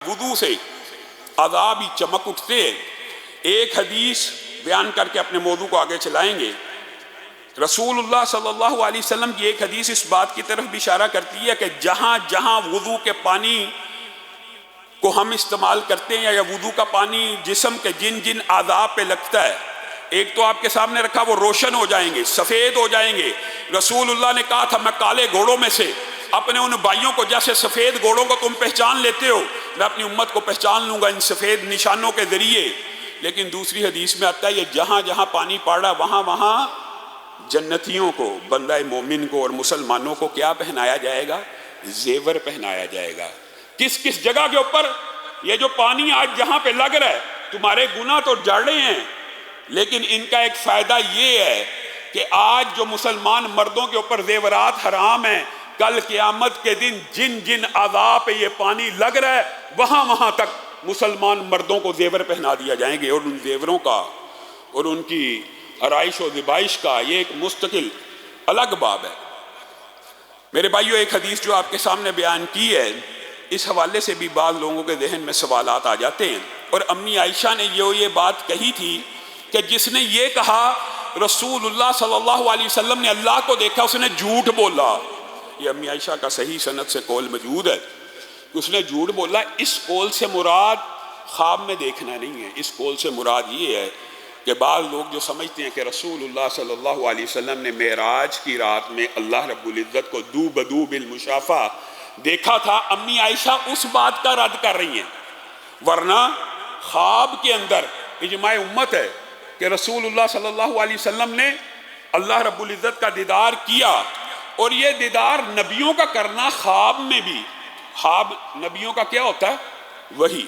وضو سے عذاب ہی چمک اٹھتے ہیں۔ ایک حدیث بیان کر کے اپنے موضوع کو آگے چلائیں گے۔ رسول اللہ صلی اللہ علیہ وسلم کی ایک حدیث اس بات کی طرف بھی اشارہ کرتی ہے کہ جہاں جہاں وضو کے پانی کو ہم استعمال کرتے ہیں یا وضو کا پانی جسم کے جن جن اعضاء پہ لگتا ہے، ایک تو آپ کے سامنے رکھا، وہ روشن ہو جائیں گے، سفید ہو جائیں گے۔ رسول اللہ نے کہا تھا میں کالے گھوڑوں میں سے اپنے ان بھائیوں کو، جیسے سفید گھوڑوں کو تم پہچان لیتے ہو، میں اپنی امت کو پہچان لوں گا ان سفید نشانوں کے ذریعے۔ لیکن دوسری حدیث میں آتا ہے یہ جہاں جہاں پانی پڑا وہاں وہاں جنتیوں کو، بندہ مومن کو اور مسلمانوں کو کیا پہنایا جائے گا؟ زیور پہنایا جائے گا۔ کس کس جگہ کے اوپر؟ یہ جو پانی آج جہاں پہ لگ رہا ہے، تمہارے گناہ تو جڑ رہے ہیں، لیکن ان کا ایک فائدہ یہ ہے کہ آج جو مسلمان مردوں کے اوپر زیورات حرام ہیں، کل قیامت کے دن جن جن اعضاء پہ یہ پانی لگ رہا ہے وہاں وہاں تک مسلمان مردوں کو زیور پہنا دیا جائیں گے، اور ان زیوروں کا اور ان کی آرائش و زیبائش کا یہ ایک مستقل الگ باب ہے۔ میرے بھائیو، ایک حدیث جو آپ کے سامنے بیان کی ہے، اس حوالے سے بھی بعض لوگوں کے ذہن میں سوالات آ جاتے ہیں، اور امی عائشہ نے یہ بات کہی تھی کہ جس نے یہ کہا رسول اللہ صلی اللہ علیہ وسلم نے اللہ کو دیکھا، اس نے جھوٹ بولا۔ یہ امی عائشہ کا صحیح سند سے قول موجود ہے، اس نے جھوٹ بولا۔ اس قول سے مراد خواب میں دیکھنا نہیں ہے، اس قول سے مراد یہ ہے کہ بعض لوگ جو سمجھتے ہیں کہ رسول اللہ صلی اللہ علیہ وسلم نے معراج کی رات میں اللہ رب العزت کو دو بدو بالمشافہ دیکھا تھا، امی عائشہ اس بات کا رد کر رہی ہیں۔ ورنہ خواب کے اندر اجماع امت ہے کہ رسول اللہ صلی اللہ علیہ وسلم نے اللہ رب العزت کا دیدار کیا، اور یہ دیدار نبیوں کا کرنا خواب میں بھی، خواب نبیوں کا کیا ہوتا ہے؟ وحی۔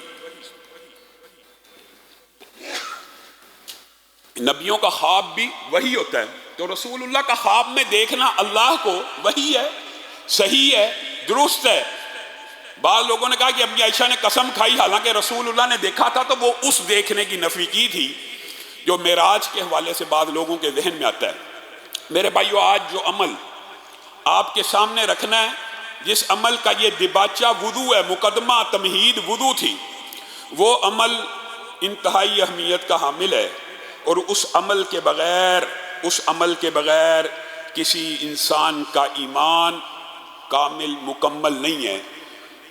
نبیوں کا خواب بھی وحی ہوتا ہے، تو رسول اللہ کا خواب میں دیکھنا اللہ کو وحی ہے، صحیح ہے، درست ہے۔ بعض لوگوں نے کہا کہ امی عائشہ نے قسم کھائی، حالانکہ رسول اللہ نے دیکھا تھا، تو وہ اس دیکھنے کی نفی کی تھی جو معراج کے حوالے سے بعض لوگوں کے ذہن میں آتا ہے۔ میرے بھائیو، آج جو عمل آپ کے سامنے رکھنا ہے، جس عمل کا یہ دباچہ وضو ہے، مقدمہ تمہید وضو تھی، وہ عمل انتہائی اہمیت کا حامل ہے، اور اس عمل کے بغیر کسی انسان کا ایمان کامل مکمل نہیں ہے۔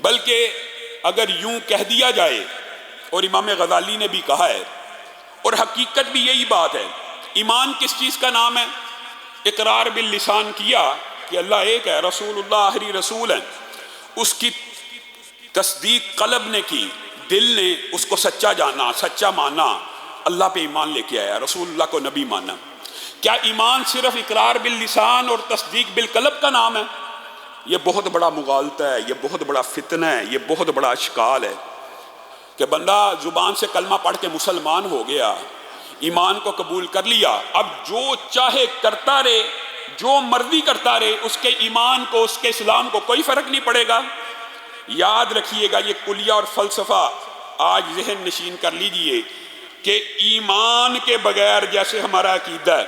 بلکہ اگر یوں کہہ دیا جائے، اور امام غزالی نے بھی کہا ہے، اور حقیقت بھی یہی بات ہے، ایمان کس چیز کا نام ہے؟ اقرار باللسان کیا کہ اللہ ایک ہے، رسول اللہ آخری رسول ہیں، اس کی تصدیق قلب نے کی، دل نے اس کو سچا جانا، سچا مانا، اللہ پہ ایمان لے کے آیا، رسول اللہ کو نبی مانا۔ کیا ایمان صرف اقرار باللسان اور تصدیق بالقلب کا نام ہے؟ یہ بہت بڑا مغالطہ ہے، یہ بہت بڑا فتنہ ہے، یہ بہت بڑا اشکال ہے کہ بندہ زبان سے کلمہ پڑھ کے مسلمان ہو گیا، ایمان کو قبول کر لیا، اب جو چاہے کرتا رہے، جو مرضی کرتا رہے، اس کے ایمان کو، اس کے اسلام کو کوئی فرق نہیں پڑے گا۔ یاد رکھیے گا، یہ کلیہ اور فلسفہ آج ذہن نشین کر لیجئے کہ ایمان کے بغیر، جیسے ہمارا عقیدہ ہے،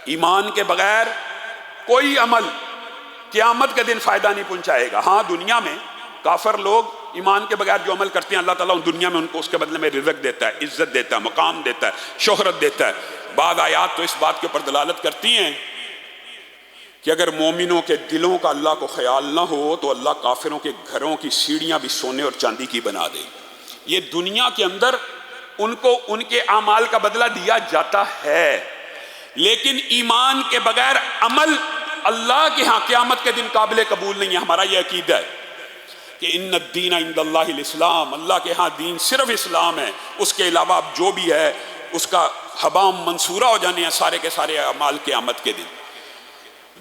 ایمان کے بغیر کوئی عمل قیامت کے دن فائدہ نہیں پہنچائے گا۔ ہاں، دنیا میں کافر لوگ ایمان کے بغیر جو عمل کرتے ہیں، اللہ تعالیٰ ان دنیا میں ان کو اس کے بدلے میں رزق دیتا ہے، عزت دیتا ہے، مقام دیتا ہے، شہرت دیتا ہے۔ بعض آیات تو اس بات کے اوپر دلالت کرتی ہیں کہ اگر مومنوں کے دلوں کا اللہ کو خیال نہ ہو تو اللہ کافروں کے گھروں کی سیڑھیاں بھی سونے اور چاندی کی بنا دے۔ یہ دنیا کے اندر ان کو ان کے اعمال کا بدلہ دیا جاتا ہے، لیکن ایمان کے بغیر عمل اللہ کے ہاں قیامت کے دن قابل قبول نہیں ہے۔ ہمارا یہ عقیدہ ہے کہ ان الدین عند اللہ الاسلام، اللہ کے ہاں دین صرف اسلام ہے، اس کے علاوہ اب جو بھی ہے اس کا ہباء منصورہ ہو جانے ہیں سارے کے سارے اعمال قیامت کے دن۔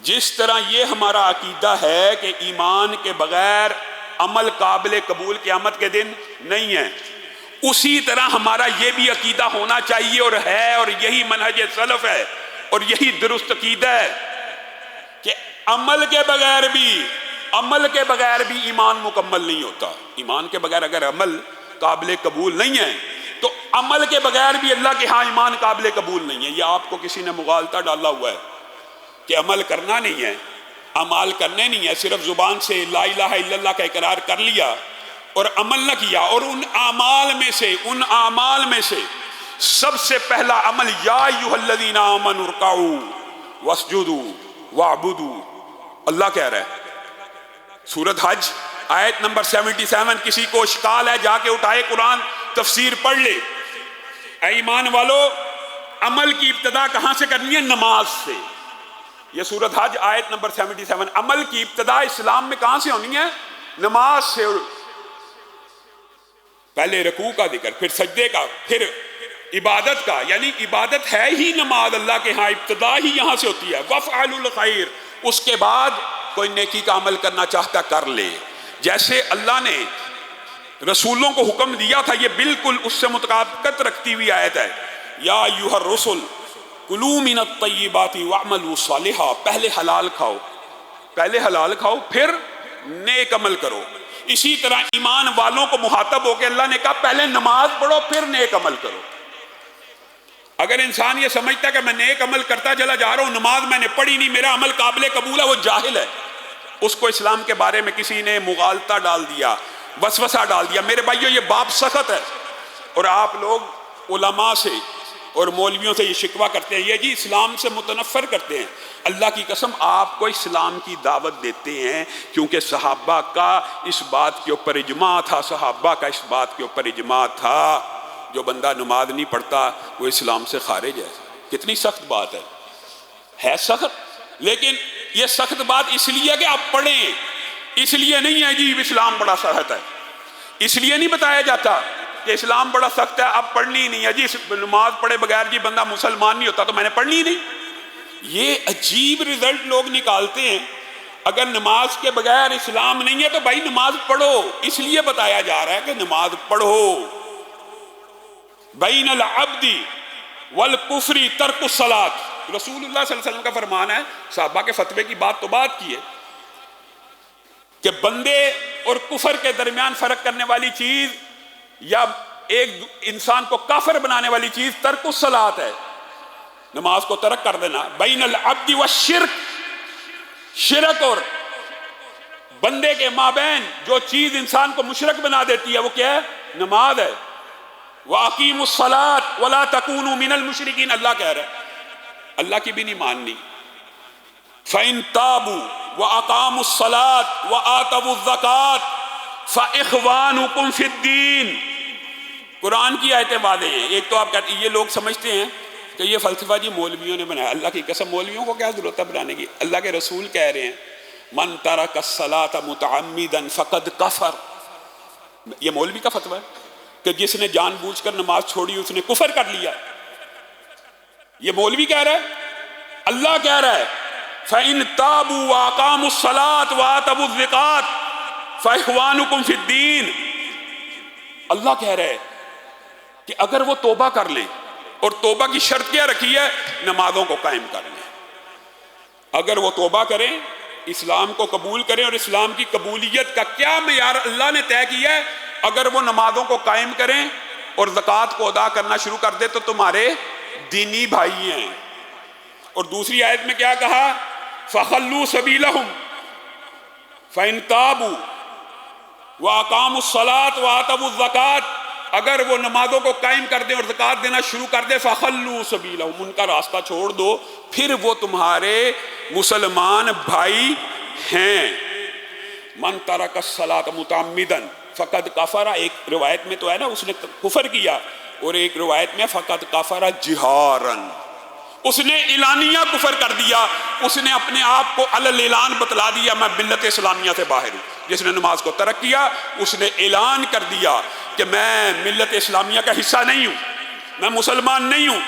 جس طرح یہ ہمارا عقیدہ ہے کہ ایمان کے بغیر عمل قابل قبول قیامت کے دن نہیں ہے، اسی طرح ہمارا یہ بھی عقیدہ ہونا چاہیے اور ہے، اور یہی منہج سلف ہے اور یہی درست عقیدہ ہے کہ عمل کے بغیر بھی ایمان مکمل نہیں ہوتا۔ ایمان کے بغیر اگر عمل قابل قبول نہیں ہے تو عمل کے بغیر بھی اللہ کے ہاں ایمان قابل قبول نہیں ہے۔ یہ آپ کو کسی نے مغالطہ ڈالا ہوا ہے کہ عمل کرنا نہیں ہے، اعمال کرنے نہیں ہے، صرف زبان سے لا الہ الا اللہ کا اقرار کر لیا اور عمل نہ کیا، اور ان اعمال میں سے سب سے پہلا عمل یا ایھا الذین آمنوا ارکعوا واسجدوا واعبدوا، اللہ کہہ رہا ہے سورۃ حج آیت نمبر 77۔ کسی کو اشکال ہے جا کے اٹھائے قرآن تفسیر پڑھ لے۔ اے ایمان والو، عمل کی ابتدا کہاں سے کرنی ہے؟ نماز سے۔ یہ سورۃ حج آیت نمبر 77، عمل کی ابتدا اسلام میں کہاں سے ہونی ہے؟ نماز سے۔ پہلے رکوع کا ذکر، پھر سجدے کا، پھر عبادت کا، یعنی عبادت ہے ہی نماز اللہ کے ہاں، ابتدا ہی یہاں سے ہوتی ہے۔ وَافْعَلُوا الْخَيْرَ، اس کے بعد کوئی نیکی کا عمل کرنا چاہتا کر لے۔ جیسے اللہ نے رسولوں کو حکم دیا تھا، یہ بالکل اس سے مطابقت رکھتی ہوئی آیت ہے۔ یا ایھا الرسل کلوا من الطیبات واعملوا صالحا، پہلے حلال کھاؤ پھر نیک عمل کرو۔ اسی طرح ایمان والوں کو مخاطب ہو کے اللہ نے کہا پہلے نماز پڑھو پھر نیک عمل کرو۔ اگر انسان یہ سمجھتا ہے کہ میں نیک عمل کرتا چلا جا رہا ہوں، نماز میں نے پڑھی نہیں، میرا عمل قابل قبول ہے، وہ جاہل ہے۔ اس کو اسلام کے بارے میں کسی نے مغالطہ ڈال دیا، وسوسہ ڈال دیا۔ میرے بھائیو، یہ باب سخت ہے، اور آپ لوگ علماء سے اور مولویوں سے یہ شکوہ کرتے ہیں، یہ جی اسلام سے متنفر کرتے ہیں۔ اللہ کی قسم آپ کو اسلام کی دعوت دیتے ہیں، کیونکہ صحابہ کا اس بات کے اوپر اجماع تھا، جو بندہ نماز نہیں پڑھتا وہ اسلام سے خارج ہے۔ کتنی سخت بات ہے سخت، لیکن یہ سخت بات اس لیے کہ آپ پڑھیں، اس لیے نہیں ہے جی اسلام بڑا سخت ہے، اس لیے نہیں بتایا جاتا کہ اسلام بڑا سخت ہے اب پڑھنی ہی نہیں ہے جی، نماز پڑھے بغیر جی بندہ مسلمان نہیں ہوتا، تو میں نے پڑھنی ہی نہیں۔ یہ عجیب رزلٹ لوگ نکالتے ہیں۔ اگر نماز کے بغیر اسلام نہیں ہے تو بھائی نماز پڑھو، اس لیے بتایا جا رہا ہے کہ نماز پڑھو۔ بین العبد والکفر ترک الصلاۃ، رسول اللہ صلی اللہ علیہ وسلم کا فرمان ہے۔ صحابہ کے فتوے کی بات تو بات کی ہے کہ بندے اور کفر کے درمیان فرق کرنے والی چیز یا ایک انسان کو کافر بنانے والی چیز ترک الصلاۃ ہے، نماز کو ترک کر دینا۔ بین العبد والشرک، شرک اور بندے کے مابین جو چیز انسان کو مشرک بنا دیتی ہے وہ کیا ہے؟ نماز ہے۔ وَأَقِيمُوا الصَّلَاةَ وَلَا تَكُونُوا مِنَ الْمُشْرِكِينَ، اللہ کہہ رہا ہے، اللہ کی بھی نہیں ماننی۔ فَإِن تَابُوا وَأَقَامُوا الصَّلَاةَ وَآتَوُا الزَّكَاةَ فَإِخْوَانُكُمْ فِي الدِّينِ، قرآن کی آیتیں واضح ہیں۔ ایک تو آپ کہتے ہیں، یہ لوگ سمجھتے ہیں کہ یہ فلسفہ جی مولویوں نے بنایا۔ اللہ کی قسم، مولویوں کو کیا ضرورت ہے بنانے کی؟ اللہ کے رسول کہہ رہے ہیں من ترک الصلاۃ متعمدا فقد کفر۔ یہ مولوی کا فتویٰ ہے کہ جس نے جان بوجھ کر نماز چھوڑی اس نے کفر کر لیا۔ یہ مولوی کہہ رہا ہے، اللہ کہہ رہا ہے فَإِن تَابُوا وَأَقَامُوا الصَّلَاةَ وَآتَوُا الزَّكَاةَ فَإِخْوَانُكُمْ فِي الدِّينِ۔ اللہ کہہ رہا ہے کہ اگر وہ توبہ کر لیں، اور توبہ کی شرط کیا رکھی ہے؟ نمازوں کو قائم کر لیں۔ اگر وہ توبہ کریں، اسلام کو قبول کریں، اور اسلام کی قبولیت کا کیا معیار اللہ نے طے کیا ہے؟ اگر وہ نمازوں کو قائم کریں اور زکوٰۃ کو ادا کرنا شروع کر دے تو تمہارے دینی بھائی ہیں۔ اور دوسری آیت میں کیا کہا؟ فَخَلُّوا سَبِيلَهُمْ فَإِن تَابُوا وَأَقَامُوا الصَّلَاةَ وَآتَوُا الزَّكَاةَ، اگر وہ نمازوں کو قائم کر دیں اور زکوٰۃ دینا شروع کر دیں، فَخَلُّوا سَبِيلَهُمْ، ان کا راستہ چھوڑ دو، پھر وہ تمہارے مسلمان بھائی ہیں۔ من ترک الصلاۃ متعمدا فقد کفر، ایک روایت میں تو ہے نا اس نے کفر کیا، اور ایک روایت میں فقد کفر جہارا، اس نے اعلانیہ کفر کر دیا، اس نے اپنے آپ کو علی الاعلان بتلا دیا میں ملت اسلامیہ سے باہر ہوں۔ جس نے نماز کو ترک کیا اس نے اعلان کر دیا کہ میں ملت اسلامیہ کا حصہ نہیں ہوں، میں مسلمان نہیں ہوں۔